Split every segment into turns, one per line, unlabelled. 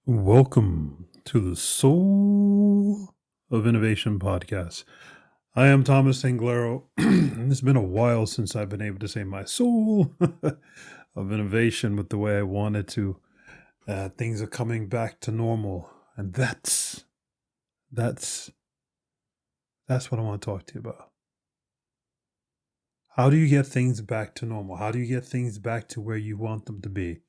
Welcome to the Soul of Innovation podcast. I am Thomas Anglero. It's been a while since I've been able to say my soul of innovation with the way I wanted to. Things are coming back to normal, and that's what I want to talk to you about. How do you get things back to normal? How do you get things back to where you want them to be?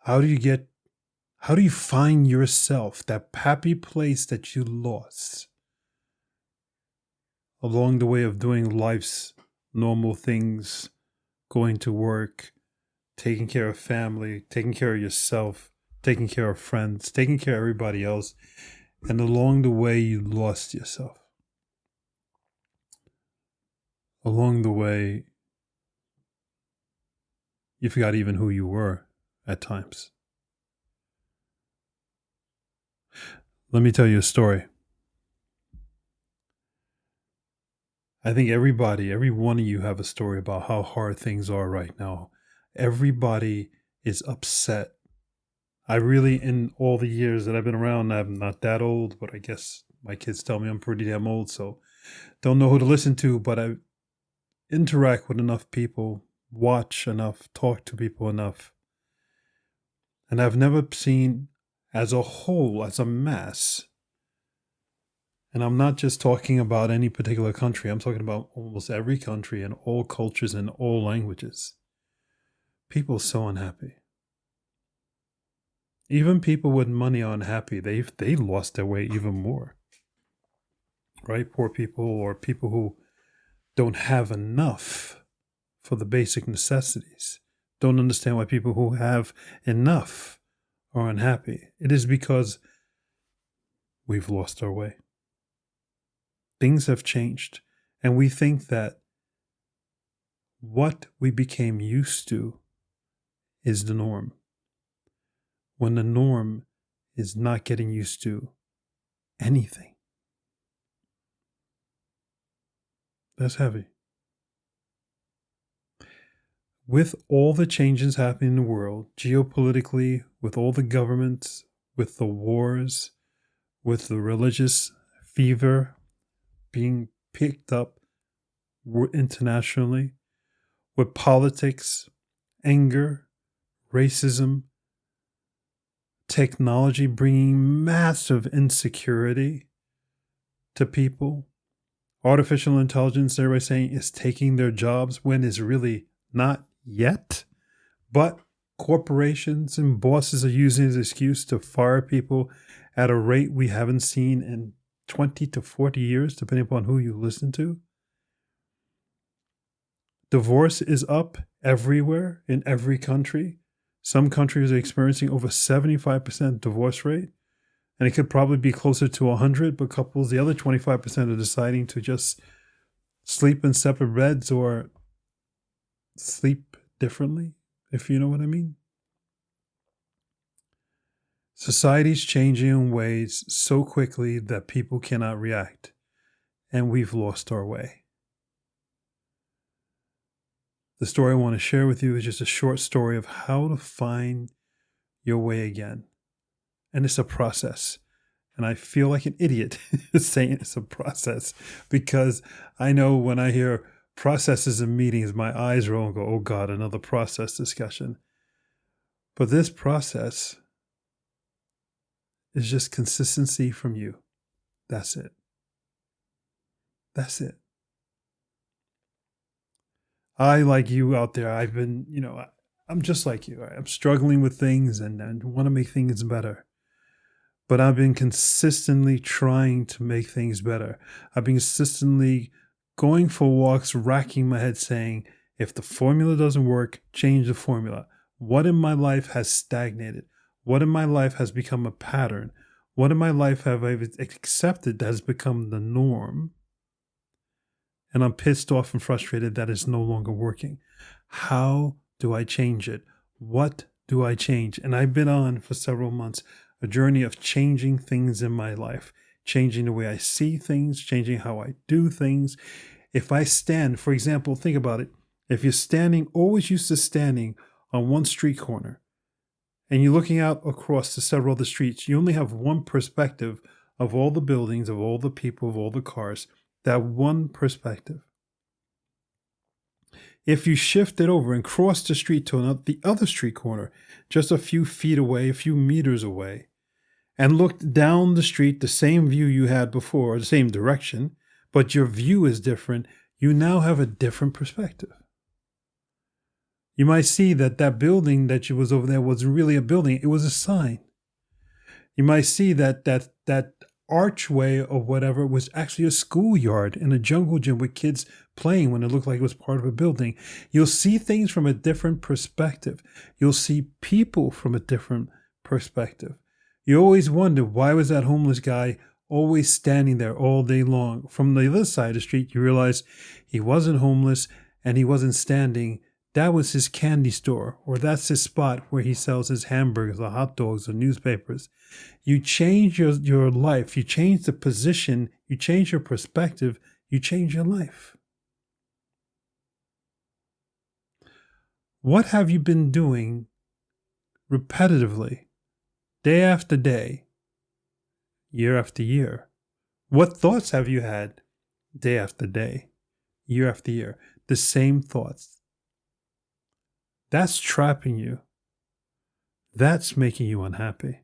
How do you find yourself, that happy place that you lost along the way of doing life's normal things, going to work, taking care of family, taking care of yourself, taking care of friends, taking care of everybody else, and along the way you lost yourself. Along the way, you forgot even who you were at times. Let me tell you a story. I think every one of you have a story about how hard things are right now. Everybody is upset. I really, in all the years that I've been around, I'm not that old, but I guess my kids tell me I'm pretty damn old, so don't know who to listen to, but I interact with enough people, watch enough, talk to people enough. And I've never seen as a whole, as a mass, and I'm not just talking about any particular country, I'm talking about almost every country and all cultures and all languages. People are so unhappy. Even people with money are unhappy. They lost their way even more. Right? Poor people or people who don't have enough for the basic necessities. Don't understand why people who have enough are unhappy. It is because we've lost our way. Things have changed, and we think that what we became used to is the norm, when the norm is not getting used to anything. That's heavy. With all the changes happening in the world, geopolitically, with all the governments, with the wars, with the religious fever being picked up internationally, with politics, anger, racism, technology bringing massive insecurity to people, artificial intelligence, everybody saying is taking their jobs when it's really not yet, but corporations and bosses are using it as an excuse to fire people at a rate we haven't seen in 20 to 40 years, depending upon who you listen to. Divorce is up everywhere in every country. Some countries are experiencing over 75% divorce rate, and it could probably be closer to 100, but couples, the other 25% are deciding to just sleep in separate beds or sleep differently, if you know what I mean. Society's changing in ways so quickly that people cannot react, and we've lost our way. The story I want to share with you is just a short story of how to find your way again. And it's a process. And I feel like an idiot saying it's a process, because I know when I hear processes in meetings, my eyes roll and go, oh God, another process discussion. But this process is just consistency from you. That's it. That's it. I, like you out there, I've been, I'm just like you. I'm struggling with things and want to make things better. But I've been consistently trying to make things better. I've been consistently going for walks, racking my head saying, if the formula doesn't work, change the formula. What in my life has stagnated? What in my life has become a pattern? What in my life have I accepted that has become the norm? And I'm pissed off and frustrated that it's no longer working. How do I change it? What do I change? And I've been on for several months a journey of changing things in my life, changing the way I see things, changing how I do things. If I stand, for example, think about it. If you're standing, always used to standing on one street corner, and you're looking out across the several other streets, you only have one perspective of all the buildings, of all the people, of all the cars, that one perspective. If you shift it over and cross the street to the other street corner, just a few feet away, a few meters away, and looked down the street, the same view you had before, the same direction, but your view is different, you now have a different perspective. You might see that that building that you was over there wasn't really a building, it was a sign. You might see that archway or whatever was actually a schoolyard in a jungle gym with kids playing when it looked like it was part of a building. You'll see things from a different perspective. You'll see people from a different perspective. You always wonder, why was that homeless guy always standing there all day long? From the other side of the street, you realize he wasn't homeless and he wasn't standing. That was his candy store, or that's his spot where he sells his hamburgers or hot dogs or newspapers. You change your life, you change the position, you change your perspective, you change your life. What have you been doing repetitively, day after day, year after year? What thoughts have you had day after day, year after year? The same thoughts. That's trapping you. That's making you unhappy.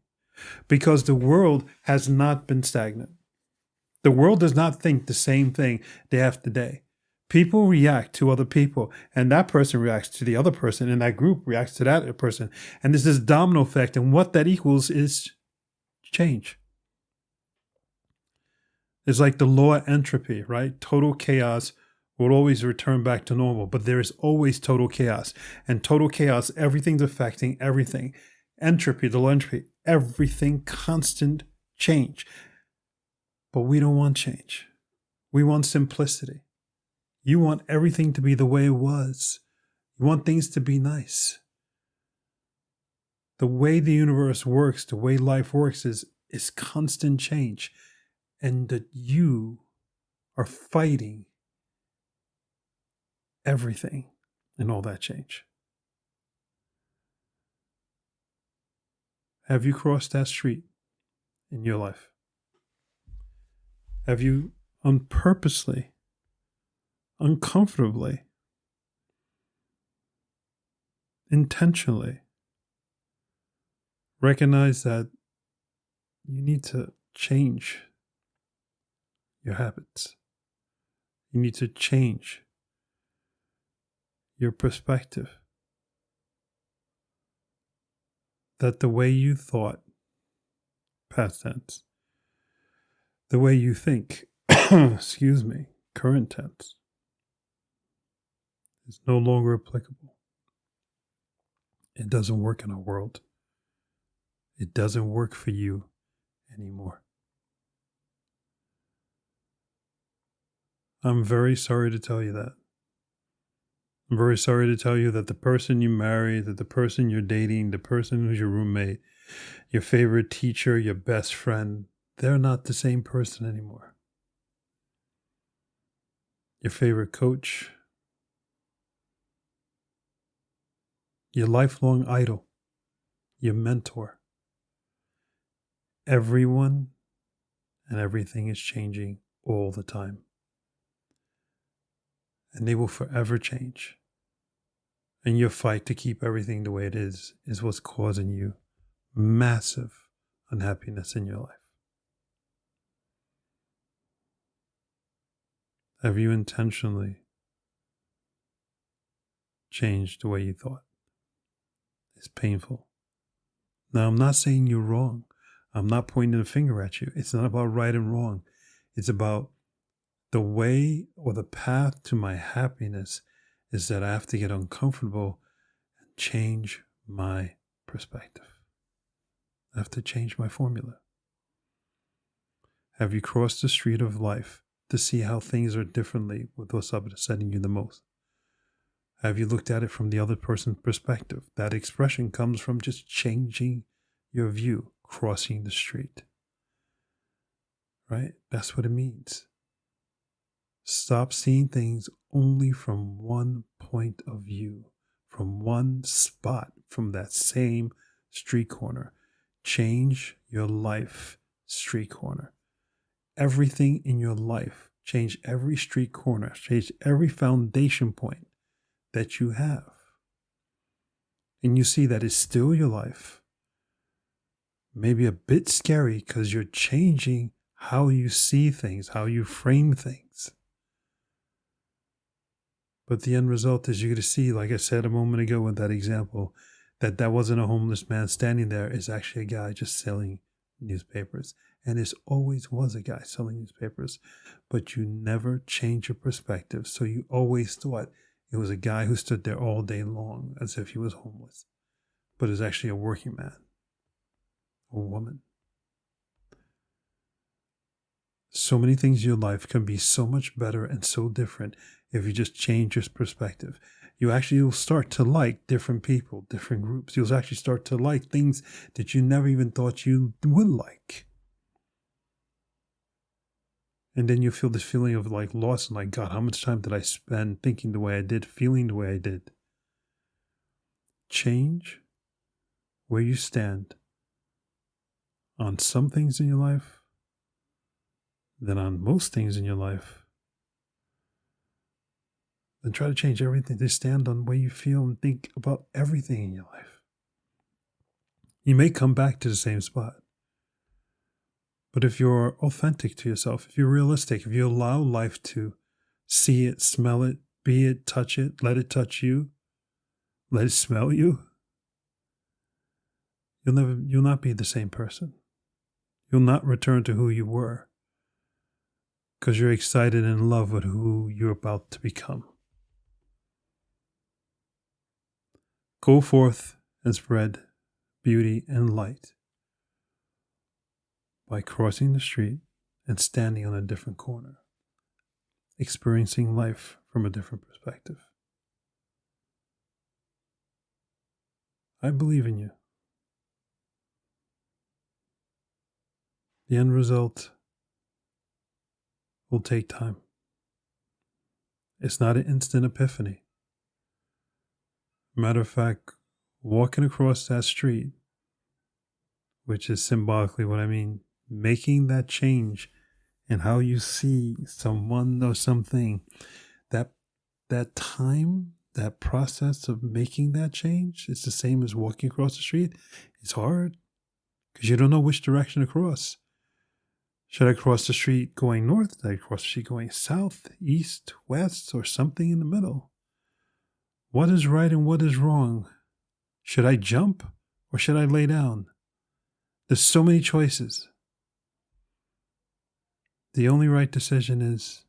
Because the world has not been stagnant. The world does not think the same thing day after day. People react to other people, and that person reacts to the other person, and that group reacts to that person. And there's this domino effect, and what that equals is change. It's like the law of entropy, right? Total chaos will always return back to normal, but there is always total chaos. And total chaos, everything's affecting everything. Entropy, the law of entropy, everything, constant change. But we don't want change. We want simplicity. You want everything to be the way it was. You want things to be nice. The way the universe works, the way life works is constant change. And that you are fighting everything and all that change. Have you crossed that street in your life? Have you unpurposely, uncomfortably, intentionally recognized that you need to change your habits? You need to change your perspective. That the way you thought, past tense, the way you think, excuse me, current tense, is no longer applicable. It doesn't work in our world. It doesn't work for you anymore. I'm very sorry to tell you that. I'm very sorry to tell you that the person you marry, that the person you're dating, the person who's your roommate, your favorite teacher, your best friend, they're not the same person anymore. Your favorite coach, your lifelong idol, your mentor. Everyone and everything is changing all the time. And they will forever change. And your fight to keep everything the way it is what's causing you massive unhappiness in your life. Have you intentionally changed the way you thought? It's painful. Now, I'm not saying you're wrong. I'm not pointing a finger at you. It's not about right and wrong. It's about the way or the path to my happiness is that I have to get uncomfortable and change my perspective. I have to change my formula. Have you crossed the street of life to see how things are differently with what's upsetting you the most? Have you looked at it from the other person's perspective? That expression comes from just changing your view, crossing the street. Right? That's what it means. Stop seeing things only from one point of view, from one spot, from that same street corner. Change your life, street corner. Everything in your life. Change every street corner. Change every foundation point that you have. And you see that it's still your life. Maybe a bit scary because you're changing how you see things, how you frame things. But the end result is you're going to see, like I said a moment ago with that example, that wasn't a homeless man standing there. It's actually a guy just selling newspapers. And it always was a guy selling newspapers. But you never change your perspective. So you always thought it was a guy who stood there all day long as if he was homeless. But it's actually a working man or woman. So many things in your life can be so much better and so different if you just change your perspective. You actually will start to like different people, different groups. You'll actually start to like things that you never even thought you would like. And then you feel this feeling of like loss and like, God, how much time did I spend thinking the way I did, feeling the way I did? Change where you stand on some things in your life than on most things in your life. Then try to change everything to stand on where you feel and think about everything in your life. You may come back to the same spot. But if you're authentic to yourself, if you're realistic, if you allow life to see it, smell it, be it, touch it, let it touch you, let it smell you, you'll not be the same person. You'll not return to who you were because you're excited and in love with who you're about to become. Go forth and spread beauty and light by crossing the street and standing on a different corner, experiencing life from a different perspective. I believe in you. The end result will take time. It's not an instant epiphany. Matter of fact, walking across that street, which is symbolically what I mean, making that change in how you see someone or something, that time, that process of making that change, it's the same as walking across the street. It's hard because you don't know which direction to cross. Should I cross the street going north? Should I cross the street going south, east, west, or something in the middle? What is right and what is wrong? Should I jump or should I lay down? There's so many choices. The only right decision is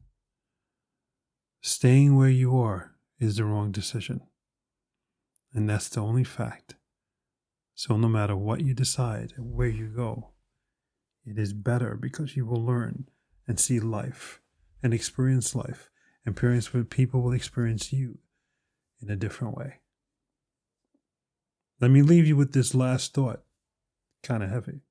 staying where you are is the wrong decision. And that's the only fact. So no matter what you decide and where you go, it is better because you will learn and see life and experience life. And experience where people will experience you in a different way. Let me leave you with this last thought, kind of heavy.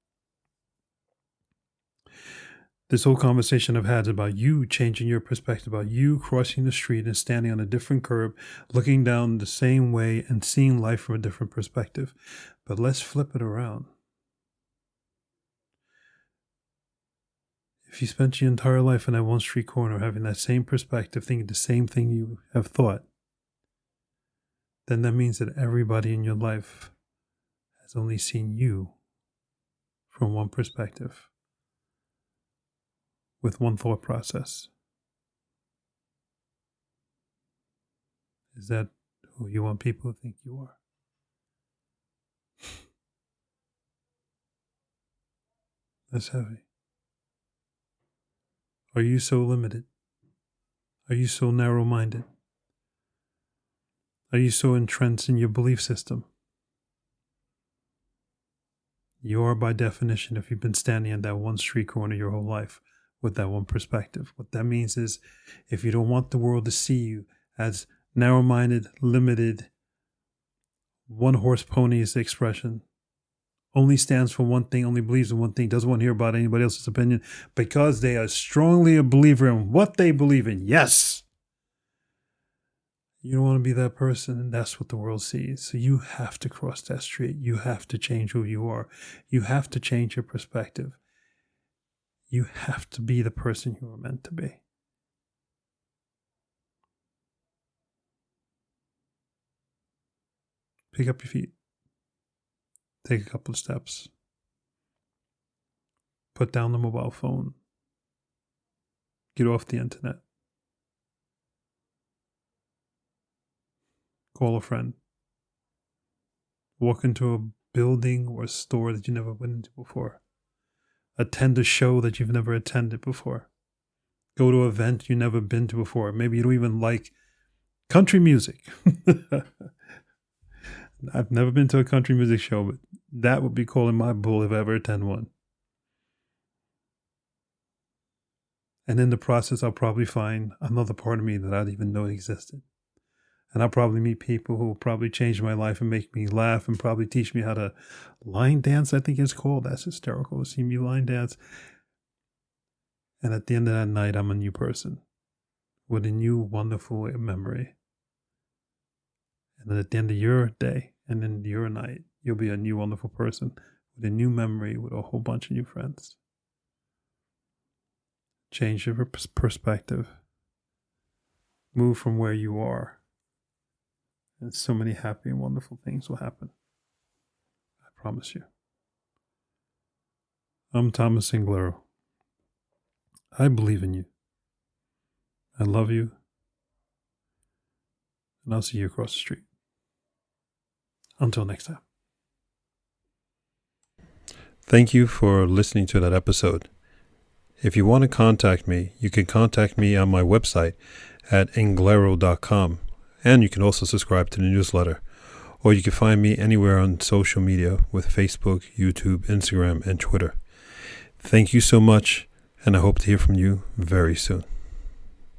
This whole conversation I've had is about you changing your perspective, about you crossing the street and standing on a different curb, looking down the same way and seeing life from a different perspective. But let's flip it around. If you spent your entire life in that one street corner having that same perspective, thinking the same thing you have thought, then that means that everybody in your life has only seen you from one perspective, with one thought process. Is that who you want people to think you are? That's heavy. Are you so limited? Are you so narrow-minded? Are you so entrenched in your belief system? You are by definition if you've been standing at that one street corner your whole life with that one perspective. What that means is if you don't want the world to see you as narrow-minded, limited, one-horse pony is the expression, only stands for one thing, only believes in one thing, doesn't want to hear about anybody else's opinion because they are strongly a believer in what they believe in. Yes, You don't want to be that person, and that's what the world sees. So you have to cross that street. You have to change who you are. You have to change your perspective. You have to be the person you are meant to be. Pick up your feet. Take a couple of steps. Put down the mobile phone. Get off the internet. Call a friend. Walk into a building or a store that you never went into before. Attend a show that you've never attended before. Go to an event you've never been to before. Maybe you don't even like country music. I've never been to a country music show, but that would be calling my bull if I ever attend one. And in the process, I'll probably find another part of me that I didn't even know existed. And I'll probably meet people who will probably change my life and make me laugh and probably teach me how to line dance, I think it's called. That's hysterical to see me line dance. And at the end of that night, I'm a new person with a new wonderful memory. And then at the end of your day and then your night, you'll be a new wonderful person with a new memory with a whole bunch of new friends. Change your perspective. Move from where you are. And so many happy and wonderful things will happen. I promise you. I'm Thomas Anglero. I believe in you. I love you. And I'll see you across the street. Until next time. Thank you for listening to that episode. If you want to contact me, you can contact me on my website at anglero.com. And you can also subscribe to the newsletter. Or you can find me anywhere on social media with Facebook, YouTube, Instagram, and Twitter. Thank you so much, and I hope to hear from you very soon.